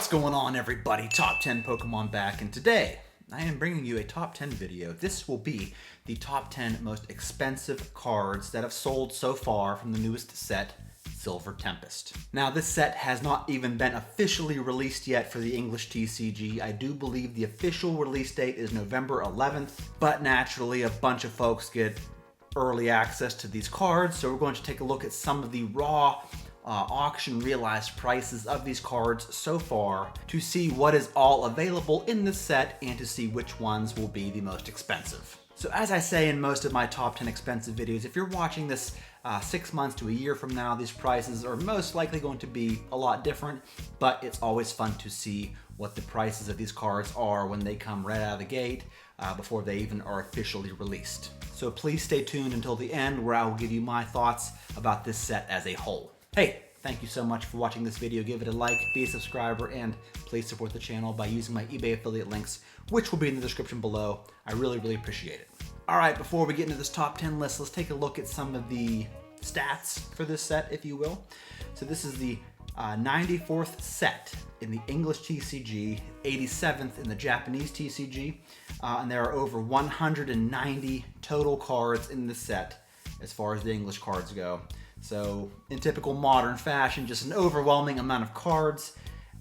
What's going on, everybody? Top 10 Pokemon back, and today I am bringing you a top 10 video. This will be the top 10 most expensive cards that have sold so far from the newest set, Silver Tempest. Now, this set has not even been officially released yet for the English TCG. I do believe the official release date is November 11th, but naturally a bunch of folks get early access to these cards, so we're going to take a look at some of the raw auction realized prices of these cards so far to see what is all available in this set and to see which ones will be the most expensive. So as I say in most of my top 10 expensive videos, if you're watching this 6 months to a year from now, these prices are most likely going to be a lot different, but it's always fun to see what the prices of these cards are when they come right out of the gate before they even are officially released. So please stay tuned until the end where I will give you my thoughts about this set as a whole. Hey, thank you so much for watching this video. Give it a like, be a subscriber, and please support the channel by using my eBay affiliate links, which will be in the description below. I really appreciate it. All right, before we get into this top 10 list, let's take a look at some of the stats for this set, if you will. So this is the 94th set in the English TCG, 87th in the Japanese TCG, and there are over 190 total cards in this set as far as the English cards go. So in typical modern fashion, just an overwhelming amount of cards.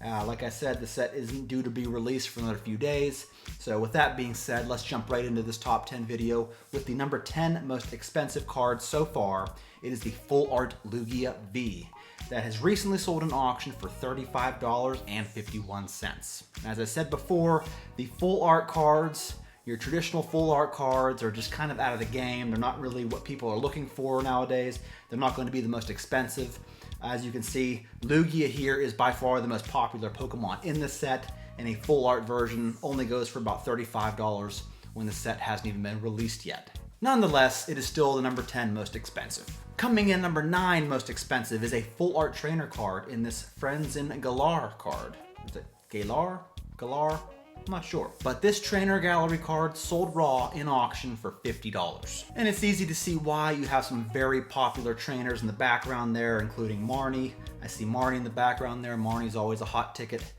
Like I said, the set isn't due to be released for another few days. So with that being said, let's jump right into this top 10 video with the number 10 most expensive card so far. It is the Full Art Lugia V that has recently sold in auction for $35.51. As I said before, the full art cards, your traditional full art cards, are just kind of out of the game. They're not really what people are looking for nowadays. They're not going to be the most expensive. As you can see, Lugia here is by far the most popular Pokemon in this set, and a full art version only goes for about $35 when the set hasn't even been released yet. Nonetheless, it is still the number 10 most expensive. Coming in number 9 most expensive is a full art trainer card in this Friends in Galar card. Is it Galar? Galar? I'm not sure. But this trainer gallery card sold raw in auction for $50. And it's easy to see why. You have some very popular trainers in the background there, including Marnie. I see Marnie in the background there. Marnie's always a hot ticket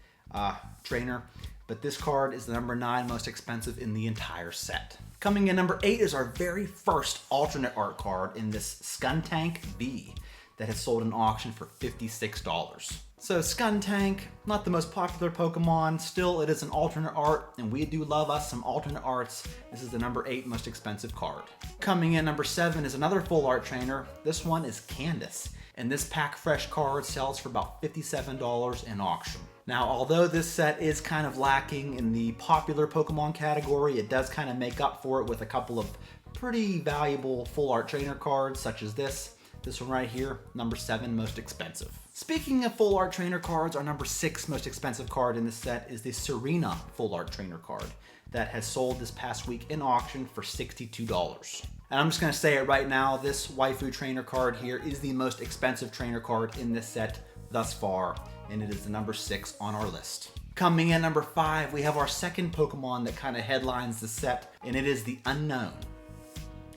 trainer. But this card is the number 9 most expensive in the entire set. Coming in number 8 is our very first alternate art card in this Skuntank V that has sold in auction for $56. So Skuntank, not the most popular Pokemon, still it is an alternate art, and we do love us some alternate arts. This is the number 8 most expensive card. Coming in number 7 is another full art trainer. This one is Candace, and this pack fresh card sells for about $57 in auction. Now, although this set is kind of lacking in the popular Pokemon category, it does kind of make up for it with a couple of pretty valuable full art trainer cards, such as this one right here, number 7 most expensive. Speaking of full art trainer cards, our number 6 most expensive card in this set is the Serena full art trainer card that has sold this past week in auction for $62. And I'm just going to say it right now, this waifu trainer card here is the most expensive trainer card in this set thus far, and it is the number 6 on our list. Coming in number 5, we have our second Pokemon that kind of headlines the set, and it is the Unknown.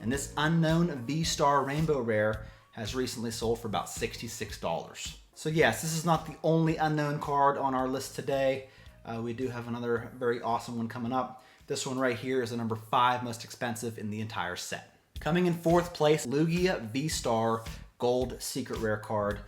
And this Unknown V-Star Rainbow Rare has recently sold for about $66. So yes, this is not the only Unknown card on our list today. We do have another very awesome one coming up. This one right here is the number 5 most expensive in the entire set. Coming in 4th place, Lugia V-Star Gold Secret Rare card.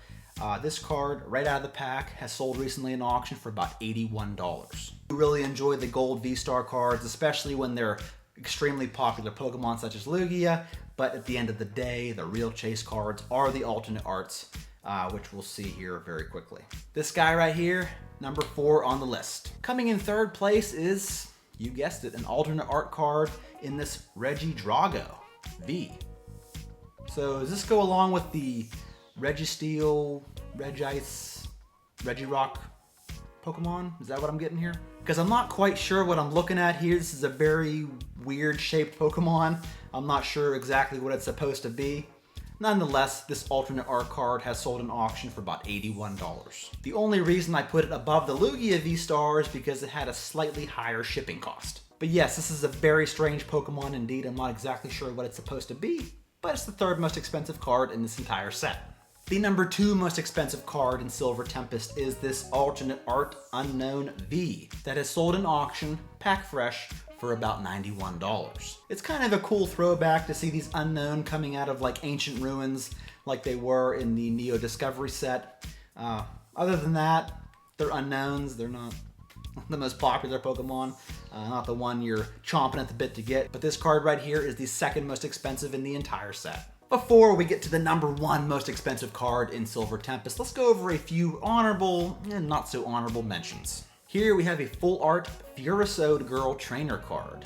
This card, right out of the pack, has sold recently in auction for about $81. We really enjoy the Gold V-Star cards, especially when they're extremely popular Pokemon such as Lugia, but at the end of the day, the real chase cards are the alternate arts, which we'll see here very quickly. This guy right here, number 4 on the list. Coming in 3rd place is, you guessed it, an alternate art card in this Regidrago V. So does this go along with the Registeel, Regice, Regirock Pokemon? Is that what I'm getting here? Because I'm not quite sure what I'm looking at here. This is a very weird shaped Pokemon. I'm not sure exactly what it's supposed to be. Nonetheless, this alternate art card has sold in auction for about $81. The only reason I put it above the Lugia V-Star is because it had a slightly higher shipping cost. But yes, this is a very strange Pokemon indeed. I'm not exactly sure what it's supposed to be, but it's the 3rd most expensive card in this entire set. The number 2 most expensive card in Silver Tempest is this alternate art Unknown V that has sold in auction, pack fresh, for about $91. It's kind of a cool throwback to see these Unknown coming out of like ancient ruins like they were in the Neo Discovery set. Other than that, they're Unknowns. They're not the most popular Pokemon, not the one you're chomping at the bit to get, but this card right here is the second most expensive in the entire set. Before we get to the number 1 most expensive card in Silver Tempest, let's go over a few honorable and not so honorable mentions. Here we have a full art Furasode Girl Trainer card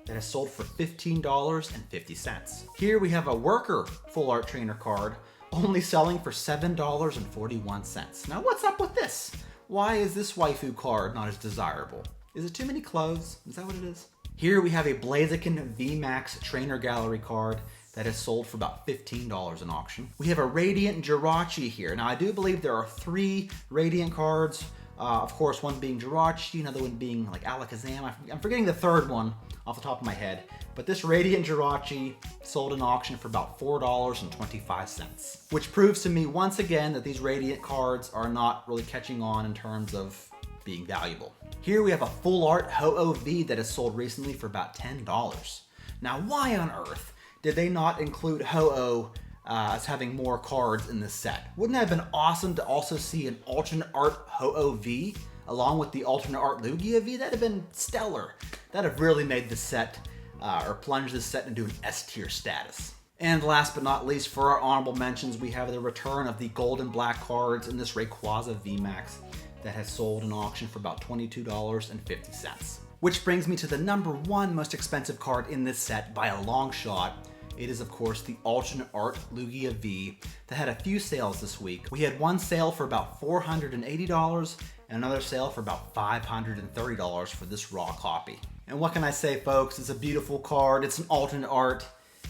that is sold for $15.50. Here we have a Worker full art trainer card only selling for $7.41. Now what's up with this? Why is this waifu card not as desirable? Is it too many clothes? Is that what it is? Here we have a Blaziken VMAX Trainer Gallery card that is sold for about $15 in auction. We have a Radiant Jirachi here. Now I do believe there are 3 Radiant cards. Of course, one being Jirachi, another one being like Alakazam. I'm forgetting the third one off the top of my head. But this Radiant Jirachi sold in auction for about $4.25, which proves to me once again that these Radiant cards are not really catching on in terms of being valuable. Here we have a full art Ho-Oh V that has sold recently for about $10. Now, why on earth did they not include Ho-Oh as having more cards in this set? Wouldn't it have been awesome to also see an alternate art Ho-Oh V along with the alternate art Lugia V? That'd have been stellar. That'd have really made the set, or plunged this set into an S tier status. And last but not least, for our honorable mentions, we have the return of the gold and black cards in this Rayquaza VMAX that has sold in auction for about $22.50. Which brings me to the number 1 most expensive card in this set by a long shot. It is, of course, the alternate art Lugia V that had a few sales this week. We had one sale for about $480 and another sale for about $530 for this raw copy. And what can I say, folks? It's a beautiful card. It's an alternate art.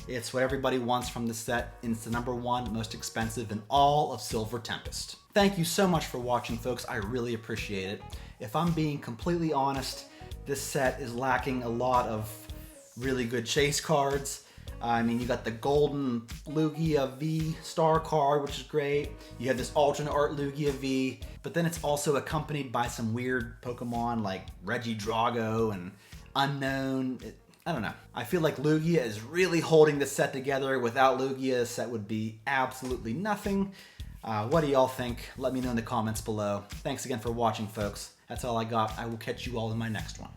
It's what everybody wants from the set, and it's the number 1 most expensive in all of Silver Tempest. Thank you so much for watching, folks. I really appreciate it. If I'm being completely honest, this set is lacking a lot of really good chase cards. I mean, you got the golden Lugia V star card, which is great. You have this alternate art Lugia V, but then it's also accompanied by some weird Pokemon like Regidrago and Unknown. I don't know. I feel like Lugia is really holding this set together. Without Lugia, this set would be absolutely nothing. What do y'all think? Let me know in the comments below. Thanks again for watching, folks. That's all I got. I will catch you all in my next one.